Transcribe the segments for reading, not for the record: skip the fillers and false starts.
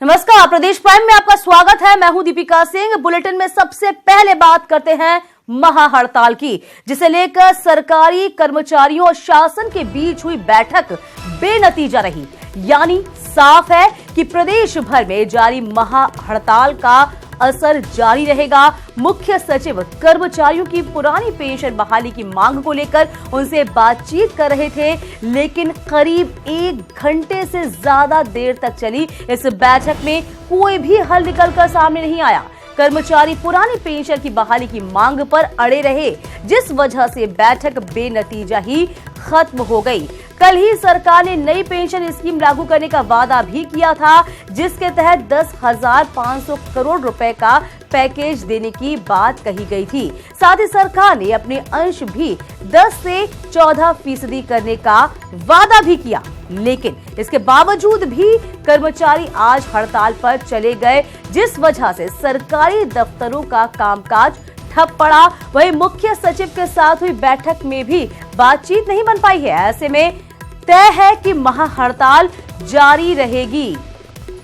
नमस्कार, प्रदेश प्राइम में आपका स्वागत है। मैं हूं दीपिका सिंह। बुलेटिन में सबसे पहले बात करते हैं महाहड़ताल की, जिसे लेकर सरकारी कर्मचारियों और शासन के बीच हुई बैठक बेनतीजा रही। यानी साफ है कि प्रदेश भर में जारी महाहड़ताल का असर जारी रहेगा। मुख्य सचिव कर्मचारियों की पुरानी पेंशन बहाली की मांग को लेकर उनसे बातचीत कर रहे थे, लेकिन करीब 1 घंटे से ज्यादा देर तक चली इस बैठक में कोई भी हल निकलकर सामने नहीं आया। कर्मचारी पुरानी पेंशन की बहाली की मांग पर अड़े रहे, जिस वजह से बैठक बेनतीजा ही खत्म हो गई। कल ही सरकार ने नई पेंशन स्कीम लागू करने का वादा भी किया था, जिसके तहत 10,500 करोड़ रुपए का पैकेज देने की बात कही गई थी। साथ ही सरकार ने अपने अंश भी 10 से 14% करने का वादा भी किया, लेकिन इसके बावजूद भी कर्मचारी आज हड़ताल पर चले गए, जिस वजह से सरकारी दफ्तरों का कामकाज ठप पड़ा। वहीं मुख्य सचिव के साथ हुई बैठक में भी बातचीत नहीं बन पाई है। ऐसे में तय है कि महाहड़ताल जारी रहेगी।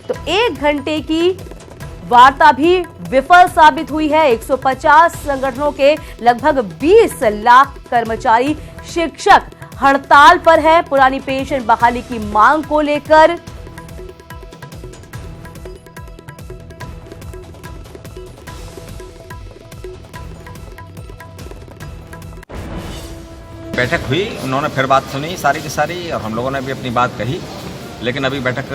तो 1 घंटे की वार्ता भी विफल साबित हुई है। 150 संगठनों के लगभग 20 लाख कर्मचारी शिक्षक हड़ताल पर है पुरानी पेंशन बहाली की मांग को लेकर। बैठक हुई, उन्होंने फिर बात सुनी सारी की सारी, और हम लोगों ने भी अपनी बात कही, लेकिन अभी बैठक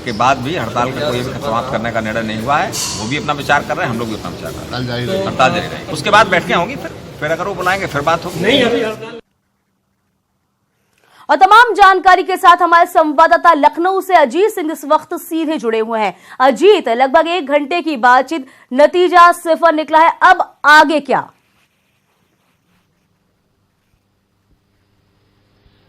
के बाद भी हड़ताल का कोई भी समाप्त करने का निर्णय नहीं हुआ है। वो भी अपना विचार कर रहे हैं, हम लोग भी अपना विचार कर रहे हैं। हड़ताल जारी रहेगी, उसके बाद बैठकें होंगी, फिर अगर वो बुलाएंगे फिर बात होगी। नहीं अभी हड़ताल। और तमाम जानकारी के साथ हमारे संवाददाता लखनऊ से अजीत सिंह इस वक्त सीधे जुड़े हुए हैं। अजीत, लगभग 1 घंटे की बातचीत, नतीजा सिफर निकला है, अब आगे क्या?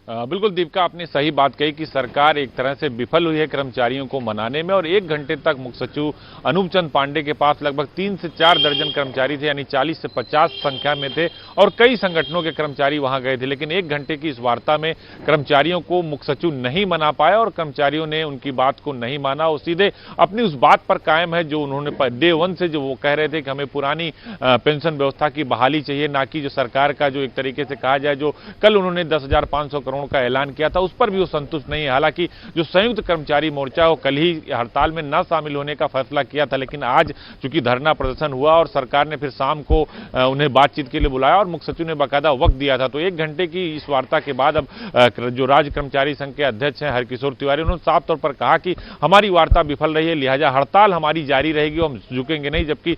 बिल्कुल दीपिका, आपने सही बात कही कि सरकार एक तरह से विफल हुई है कर्मचारियों को मनाने में, और 1 घंटे तक मुख्य सचिव अनूप चंद पांडे के पास लगभग 3 से 4 दर्जन कर्मचारी थे, यानी 40 से 50 संख्या में थे, और कई संगठनों के कर्मचारी वहां गए थे। लेकिन 1 घंटे की इस वार्ता में कर्मचारियों को मुख्य सचिव नहीं मना पाया, और कर्मचारियों ने उनकी बात को नहीं माना। वो सीधे अपनी उस बात पर कायम है जो उन्होंने डे 1 से जो वो कह रहे थे कि हमें पुरानी पेंशन व्यवस्था की बहाली चाहिए, ना कि जो सरकार का जो एक तरीके से कहा जाए जो कल उन्होंने 10,500 करोड़ का ऐलान किया था, उस पर भी वो संतुष्ट नहीं है। हालांकि जो संयुक्त कर्मचारी मोर्चा वो कल ही हड़ताल में न शामिल होने का फैसला किया था, लेकिन आज चूंकि धरना प्रदर्शन हुआ और सरकार ने फिर शाम को उन्हें बातचीत के लिए बुलाया और मुख्य सचिव ने बाकायदा वक्त दिया था, तो 1 घंटे की इस वार्ता के बाद अब जो राज्य कर्मचारी संघ के अध्यक्ष हैं हरकिशोर तिवारी, उन्होंने साफ तौर पर कहा कि हमारी वार्ता विफल रही है, लिहाजा हड़ताल हमारी जारी रहेगी, हम झुकेंगे नहीं। जबकि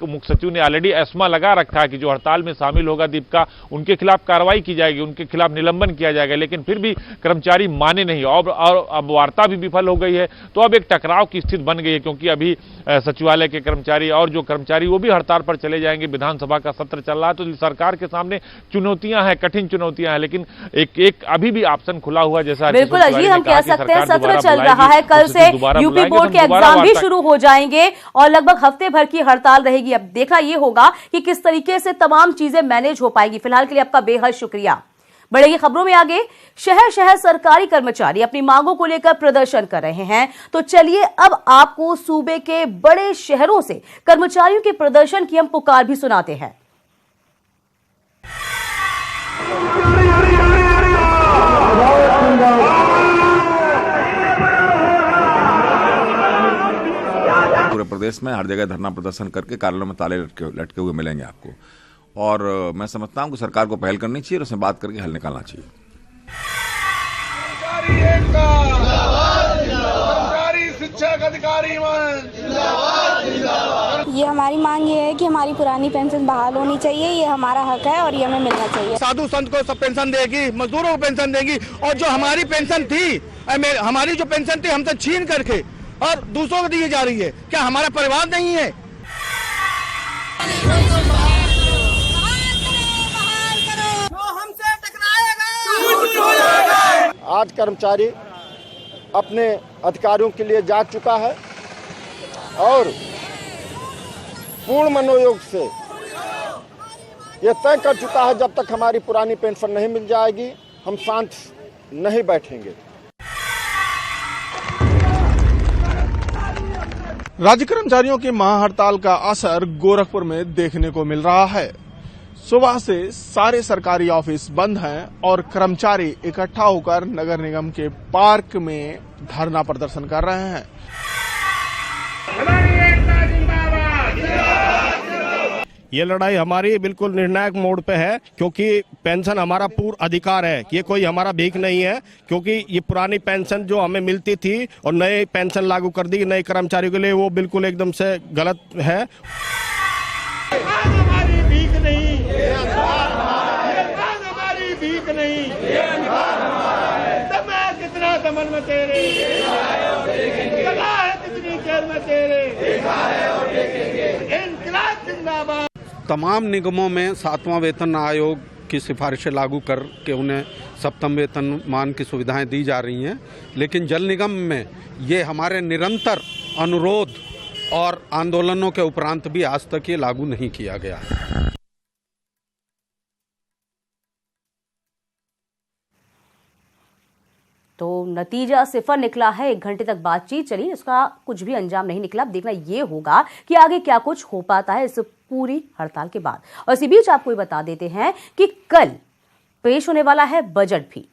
मुख्य सचिव ने ऑलरेडी एस्मा लगा रखा है कि जो हड़ताल में शामिल होगा दीपिका, उनके खिलाफ कार्रवाई की जाएगी, उनके खिलाफ निलंबन किया जाएगा। लेकिन फिर भी कर्मचारी माने नहीं, और अब वार्ता भी विफल हो गई है। तो अब एक टकराव की स्थिति बन गई है, क्योंकि अभी सचिवालय के कर्मचारी और जो कर्मचारी वो भी हड़ताल पर चले जाएंगे। विधानसभा का सत्र चल रहा है, तो सरकार के सामने चुनौतियां हैं, कठिन चुनौतियां हैं, लेकिन एक अभी भी ऑप्शन खुला हुआ, जैसा बिल्कुल अजीत, हम कह सकते हैं सत्र चल रहा है। कल से यूपी बोर्ड के एग्जाम भी शुरू हो जाएंगे और लगभग हफ्ते भर की हड़ताल रहेगी। अब देखना ये होगा कि किस तरीके से तमाम चीजें मैनेज हो पाएगी। फिलहाल के लिए आपका बेहद शुक्रिया। बढ़ेगी खबरों में आगे। शहर शहर सरकारी कर्मचारी अपनी मांगों को लेकर प्रदर्शन कर रहे हैं, तो चलिए अब आपको सूबे के बड़े शहरों से कर्मचारियों के प्रदर्शन की हम पुकार भी सुनाते हैं। पूरे प्रदेश में हर जगह धरना प्रदर्शन करके कार्यालयों में ताले लटके हुए मिलेंगे आपको, और मैं समझता हूं कि सरकार को पहल करनी चाहिए और उसमें बात करके हल निकालना चाहिए। शिक्षक अधिकारी ये हमारी मांग ये है कि हमारी पुरानी पेंशन बहाल होनी चाहिए, ये हमारा हक है और ये हमें मिलना चाहिए। साधु संत को सब पेंशन देगी, मजदूरों को पेंशन देगी, और जो हमारी पेंशन थी, हमारी जो पेंशन थी हमसे छीन करके और दूसरों को दी जा रही है। क्या हमारा परिवार नहीं है? आज कर्मचारी अपने अधिकारियों के लिए जाग चुका है और पूर्ण मनोयोग से ये तय कर चुका है, जब तक हमारी पुरानी पेंशन नहीं मिल जाएगी हम शांत नहीं बैठेंगे। राज्य कर्मचारियों की महाहड़ताल का असर गोरखपुर में देखने को मिल रहा है। सुबह से सारे सरकारी ऑफिस बंद हैं और कर्मचारी इकट्ठा होकर नगर निगम के पार्क में धरना प्रदर्शन कर रहे हैं। ये लड़ाई हमारी बिल्कुल निर्णायक मोड़ पे है, क्योंकि पेंशन हमारा पूर्ण अधिकार है। ये कोई हमारा भीख नहीं है, क्योंकि ये पुरानी पेंशन जो हमें मिलती थी और नए पेंशन लागू कर दी नए कर्मचारियों के लिए, वो बिल्कुल एकदम से गलत है। हमारी भीख नहीं, हमारी भीख नहीं, कितना दमन में तेरे, कितनी जेल में तेरे, इंकलाब जिंदाबाद। तमाम निगमों में 7वां वेतन आयोग की सिफारिशें लागू करके उन्हें सप्तम वेतनमान की सुविधाएं दी जा रही हैं, लेकिन जल निगम में ये हमारे निरंतर अनुरोध और आंदोलनों के उपरांत भी आज तक ये लागू नहीं किया गया है। तो नतीजा सिफर निकला है। 1 घंटे तक बातचीत चली, इसका कुछ भी अंजाम नहीं निकला। अब देखना ये होगा कि आगे क्या कुछ हो पाता है इस पूरी हड़ताल के बाद। और इसी बीच आपको ये बता देते हैं कि कल पेश होने वाला है बजट भी।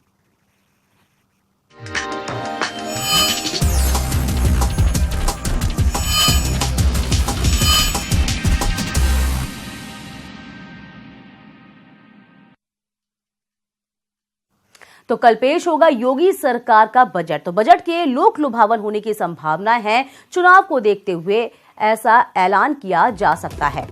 तो कल पेश होगा योगी सरकार का बजट। तो बजट के लोक लुभावन होने की संभावना है। चुनाव को देखते हुए ऐसा ऐलान किया जा सकता है।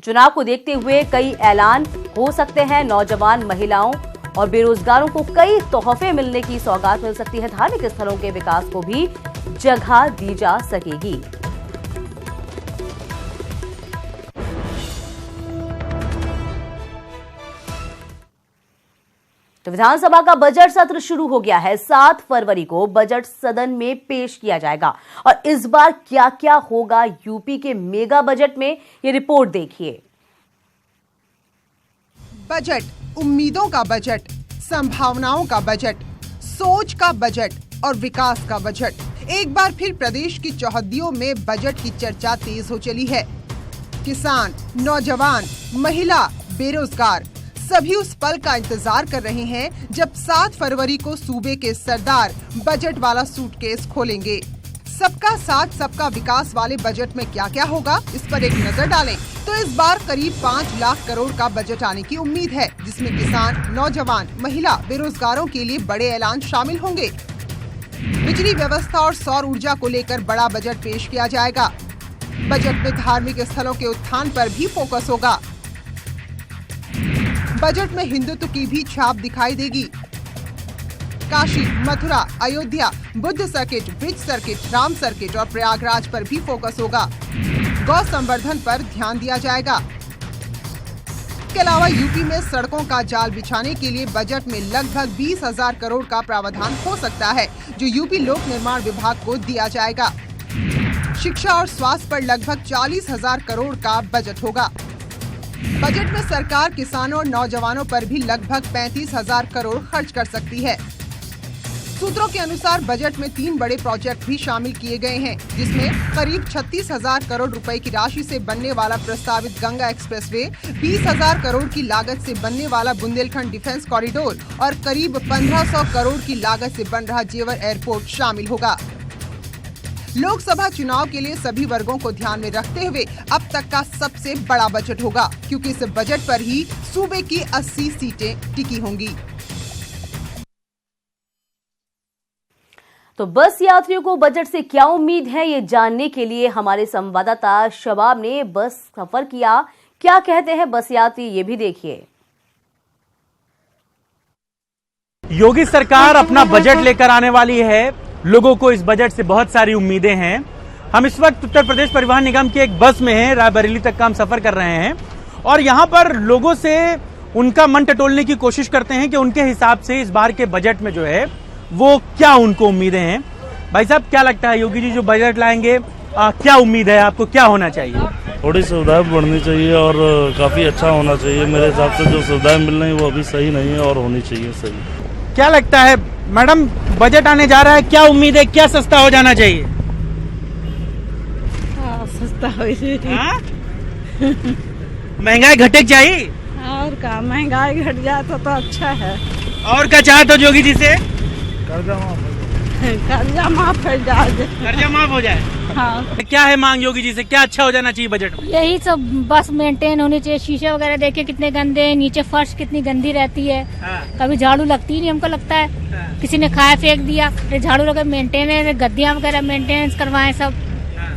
चुनाव को देखते हुए कई ऐलान हो सकते हैं। नौजवान, महिलाओं और बेरोजगारों को कई तोहफे मिलने की सौगात मिल सकती है। धार्मिक स्थलों के विकास को भी जगह दी जा सकेगी। तो विधानसभा का बजट सत्र शुरू हो गया है। 7 फरवरी को बजट सदन में पेश किया जाएगा। और इस बार क्या क्या होगा यूपी के मेगा बजट में, ये रिपोर्ट देखिए। बजट उम्मीदों का बजट, संभावनाओं का बजट, सोच का बजट और विकास का बजट। एक बार फिर प्रदेश की चौहद्दियों में बजट की चर्चा तेज हो चली है। किसान, नौजवान, महिला, बेरोजगार सभी उस पल का इंतजार कर रहे हैं जब 7 फरवरी को सूबे के सरदार बजट वाला सूटकेस खोलेंगे। सबका साथ सबका विकास वाले बजट में क्या क्या होगा, इस पर एक नजर डालें तो इस बार करीब 5 लाख करोड़ का बजट आने की उम्मीद है, जिसमें किसान, नौजवान, महिला, बेरोजगारों के लिए बड़े ऐलान शामिल होंगे। बिजली व्यवस्था और सौर ऊर्जा को लेकर बड़ा बजट पेश किया जाएगा। बजट में धार्मिक स्थलों के उत्थान पर भी फोकस होगा। बजट में हिंदुत्व की भी छाप दिखाई देगी। Kashi, Mathura, Ayodhya, Buddha circuit, bridge circuit, Ram circuit और प्रयागराज पर भी फोकस होगा। गौ संवर्धन पर ध्यान दिया जाएगा। इसके अलावा यूपी में सड़कों का जाल बिछाने के लिए बजट में लगभग 20,000 करोड़ का प्रावधान हो सकता है, जो यूपी लोक निर्माण विभाग को दिया जाएगा। शिक्षा और स्वास्थ्य पर लगभग 40,000 करोड़ का बजट होगा। बजट में सरकार किसानों और नौजवानों पर भी लगभग 35,000 करोड़ खर्च कर सकती है। सूत्रों के अनुसार बजट में 3 बड़े प्रोजेक्ट भी शामिल किए गए हैं, जिसमें करीब 36,000 करोड़ रुपए की राशि से बनने वाला प्रस्तावित गंगा एक्सप्रेसवे, 20,000 करोड़ की लागत से बनने वाला बुंदेलखंड डिफेंस कॉरिडोर और करीब 1,500 करोड़ की लागत से बन रहा जेवर एयरपोर्ट शामिल होगा। लोकसभा चुनाव के लिए सभी वर्गों को ध्यान में रखते हुए अब तक का सबसे बड़ा बजट होगा, क्योंकि इस बजट पर ही सूबे की 80 सीटें टिकी होंगी। तो बस यात्रियों को बजट से क्या उम्मीद है, ये जानने के लिए हमारे संवाददाता शबाब ने बस सफर किया। क्या कहते हैं बस यात्री, ये भी देखिए। योगी सरकार अपना बजट लेकर आने वाली है। लोगों को इस बजट से बहुत सारी उम्मीदें हैं। हम इस वक्त उत्तर प्रदेश परिवहन निगम की एक बस में हैं। रायबरेली तक का हम सफर कर रहे हैं और यहाँ पर लोगों से उनका मन टटोलने की कोशिश करते हैं कि उनके हिसाब से इस बार के बजट में जो है वो क्या उनको उम्मीदें हैं। भाई साहब, क्या लगता है योगी जी जो बजट लाएंगे, क्या उम्मीद है आपको, क्या होना चाहिए? थोड़ी सुविधाएं बढ़नी चाहिए और काफी अच्छा होना चाहिए। मेरे हिसाब से जो सुविधाएं मिल रही है वो अभी सही नहीं है और होनी चाहिए सही। क्या लगता है मैडम, बजट आने जा रहा है, क्या उम्मीद है, क्या सस्ता हो जाना चाहिए? सस्ता हो हाँ? महंगाई घटे चाहिए और का महंगाई घट जाए तो अच्छा है। और क्या चाहते हो योगी जी से? कर्जा माफ हो जाए। कर्जा माफ हो जाए। हाँ। क्या है मांग योगी जी से, क्या अच्छा हो जाना चाहिए बजट में? यही सब बस मेंटेन होनी चाहिए। शीशे वगैरह देखिए कितने गंदे हैं, नीचे फर्श कितनी गंदी रहती है। हाँ। कभी झाड़ू लगती नहीं, हमको लगता है हाँ। किसी ने खाया फेंक दिया, फिर झाड़ू लगा, मेंटेनेंस, गद्दियां वगैरह मेंटेनेंस करवाएं सब। हाँ।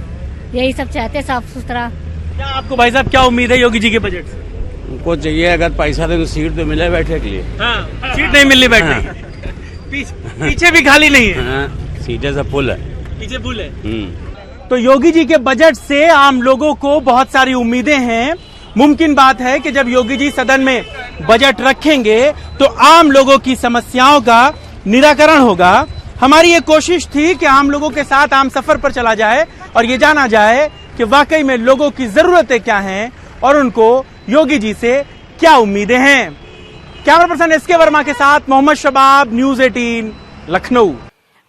यही सब चाहते हैं, साफ सुथरा। क्या आपको भाई साहब क्या उम्मीद है योगी जी के बजट से? उनको चाहिए अगर पैसा दे तो सीट तो मिले बैठने के लिए। हाँ, सीट नहीं मिलनी बैठने की। पीछे भी खाली नहीं है। हाँ, सीटें सब फुल है, पीछे फुल है। तो योगी जी के बजट से आम लोगों को बहुत सारी उम्मीदें हैं। मुमकिन बात है कि जब योगी जी सदन में बजट रखेंगे तो आम लोगों की समस्याओं का निराकरण होगा। हमारी ये कोशिश थी कि आम लोगों के साथ आम सफर पर चला जाए और ये जाना जाए कि वाकई में लोगों की जरूरतें क्या हैं और उनको योगी जी से क्या उम्मीदें हैं। कैमरा पर्सन एसके वर्मा के साथ मोहम्मद शबाब, न्यूज़ 18, लखनऊ।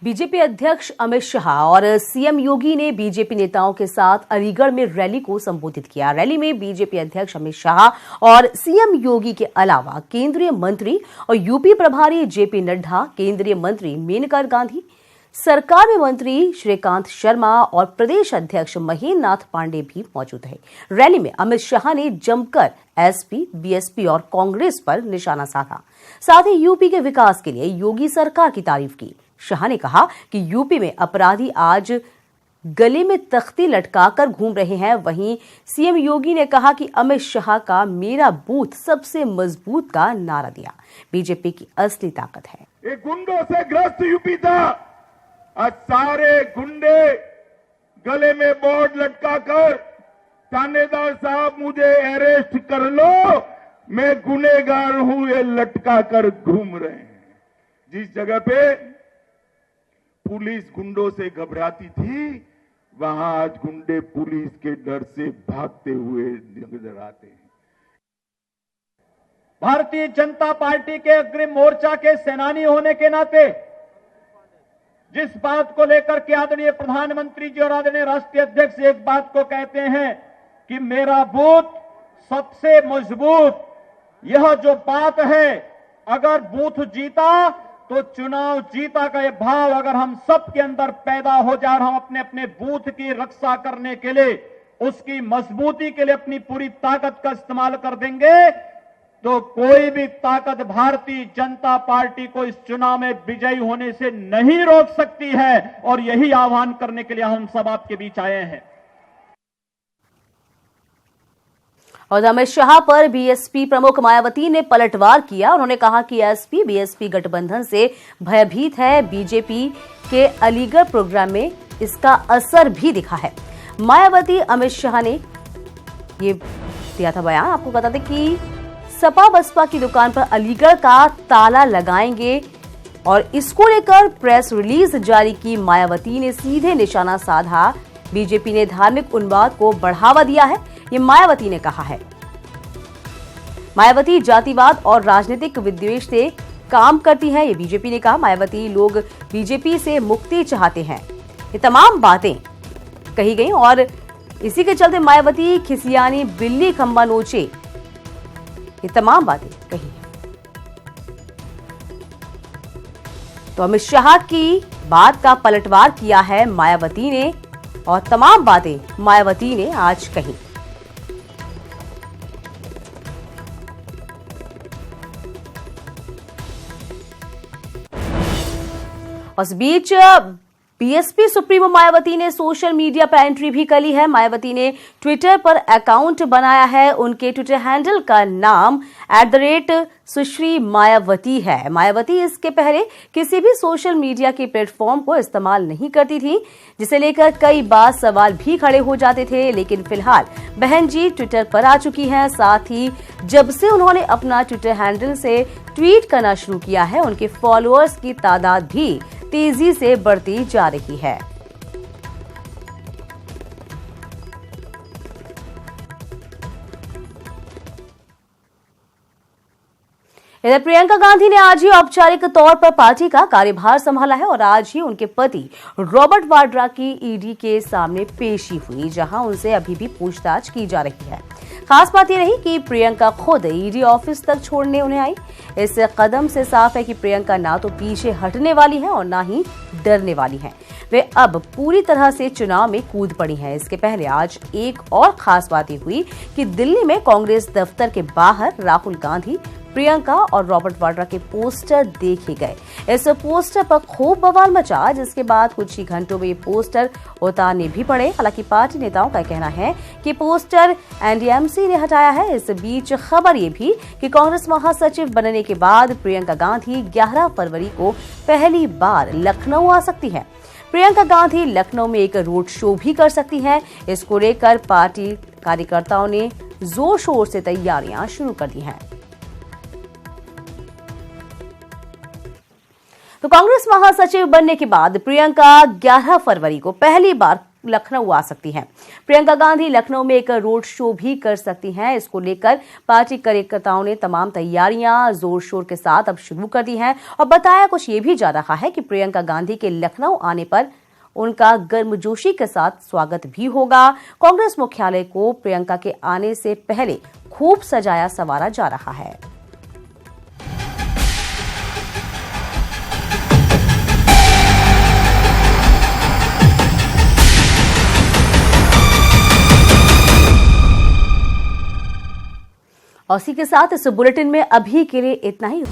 बीजेपी अध्यक्ष अमित शाह और सीएम योगी ने बीजेपी नेताओं के साथ अलीगढ़ में रैली को संबोधित किया। रैली में बीजेपी अध्यक्ष अमित शाह और सीएम योगी के अलावा केंद्रीय मंत्री और यूपी प्रभारी जेपी नड्डा, केंद्रीय मंत्री मेनका गांधी, सरकार में मंत्री श्रीकांत शर्मा और प्रदेश अध्यक्ष महेंद्र नाथ पांडे भी मौजूद है। रैली में अमित शाह ने जमकर एसपी, बीएसपी और कांग्रेस पर निशाना साधा। साथ ही यूपी के विकास के लिए योगी सरकार की तारीफ की। शाह ने कहा कि यूपी में अपराधी आज गले में तख्ती लटकाकर घूम रहे हैं। वहीं सीएम योगी ने कहा कि अमित शाह का मेरा बूथ सबसे मजबूत का नारा दिया। बीजेपी की असली ताकत है। एक गुंडों से ग्रस्त यूपी था, आज सारे गुंडे गले में बोर्ड लटकाकर थानेदार साहब मुझे अरेस्ट कर लो, मैं गुनेगार हूं, ये लटकाकर घूम रहे हैं। जिस जगह पे पुलिस गुंडों से घबराती थी, वहां आज गुंडे पुलिस के डर से भागते हुए नजर आते हैं। भारतीय जनता पार्टी के अग्रिम मोर्चा के सेनानी होने के नाते जिस बात को लेकर के आदरणीय प्रधानमंत्री जी और आदरणीय राष्ट्रीय अध्यक्ष एक बात को कहते हैं कि मेरा बूथ सबसे मजबूत, यह जो बात है, अगर बूथ जीता तो चुनाव जीता का यह भाव अगर हम सब के अंदर पैदा हो जाए और हम अपने अपने बूथ की रक्षा करने के लिए, उसकी मजबूती के लिए अपनी पूरी ताकत का इस्तेमाल कर देंगे तो कोई भी ताकत भारतीय जनता पार्टी को इस चुनाव में विजयी होने से नहीं रोक सकती है। और यही आह्वान करने के लिए हम सब आपके बीच आए हैं। और अमित शाह पर बीएसपी प्रमुख मायावती ने पलटवार किया। उन्होंने कहा कि एसपी बीएसपी गठबंधन से भयभीत है। बीजेपी के अलीगढ़ प्रोग्राम में इसका असर भी दिखा है। मायावती अमित शाह ने ये दिया था बयान। आपको बता दें कि सपा बसपा की दुकान पर अलीगढ़ का ताला लगाएंगे और इसको लेकर प्रेस रिलीज जारी की। मायावती ने सीधे निशाना साधा। बीजेपी ने धार्मिक उन्माद को बढ़ावा दिया है, ये मायावती ने कहा है। मायावती जातिवाद और राजनीतिक विद्वेष से काम करती है, ये बीजेपी ने कहा। मायावती लोग बीजेपी से मुक्ति चाहते हैं, ये तमाम बातें कही गई और इसी के चलते मायावती खिसियानी बिल्ली खंबा नोचे, ये तमाम बातें कही है। तो अमित शाह की बात का पलटवार किया है मायावती ने और तमाम बातें मायावती ने आज कही। उस बीच बीएसपी सुप्रीमो मायावती ने सोशल मीडिया पर एंट्री भी कर ली है। मायावती ने ट्विटर पर अकाउंट बनाया है। उनके ट्विटर हैंडल का नाम @सुश्री मायावती है। मायावती इसके पहले किसी भी सोशल मीडिया के प्लेटफॉर्म को इस्तेमाल नहीं करती थी, जिसे लेकर कई बार सवाल भी खड़े हो जाते थे। लेकिन फिलहाल बहन जी ट्विटर पर आ चुकी हैं। साथ ही जब से उन्होंने अपना ट्विटर हैंडल से ट्वीट करना शुरू किया है, उनके फॉलोअर्स की तादाद भी तेजी से बढ़ती जा रही है। इधर प्रियंका गांधी ने आज ही औपचारिक तौर पर पार्टी का कार्यभार संभाला है और आज ही उनके पति रॉबर्ट वाड्रा की ईडी के सामने पेशी हुई, जहां उनसे अभी भी पूछताछ की जा रही है। खास बात यह रही कि प्रियंका खुद ईडी ऑफिस तक छोड़ने उन्हें आई। इस कदम से साफ है कि प्रियंका ना तो पीछे हटने वाली है और ना ही डरने वाली है। वे अब पूरी तरह से चुनाव में कूद पड़ी हैं। इसके पहले आज एक और खास बात यह हुई कि दिल्ली में कांग्रेस दफ्तर के बाहर राहुल गांधी, प्रियंका और रॉबर्ट वाड्रा के पोस्टर देखे गए। इस पोस्टर पर खूब बवाल मचा, जिसके बाद कुछ ही घंटों में ये पोस्टर उतारने भी पड़े। हालांकि पार्टी नेताओं का कहना है कि पोस्टर एनडीएमसी ने हटाया है। इस बीच खबर ये भी कि कांग्रेस महासचिव बनने के बाद प्रियंका गांधी 11 फरवरी को पहली बार लखनऊ आ सकती है। प्रियंका गांधी लखनऊ में एक रोड शो भी कर सकती हैं। इसको लेकर पार्टी कार्यकर्ताओं ने जोर शोर से तैयारियां शुरू कर दी हैं। तो कांग्रेस महासचिव बनने के बाद प्रियंका 11 फरवरी को पहली बार लखनऊ आ सकती हैं। प्रियंका गांधी लखनऊ में एक रोड शो भी कर सकती हैं। इसको लेकर पार्टी कार्यकर्ताओं ने तमाम तैयारियां जोर शोर के साथ अब शुरू कर दी हैं और बताया कुछ ये भी जा रहा है कि प्रियंका गांधी के लखनऊ आने पर उनका गर्मजोशी के साथ स्वागत भी होगा। कांग्रेस मुख्यालय को प्रियंका के आने से पहले खूब सजाया संवारा जा रहा है। और इसी के साथ इस बुलेटिन में अभी के लिए इतना ही।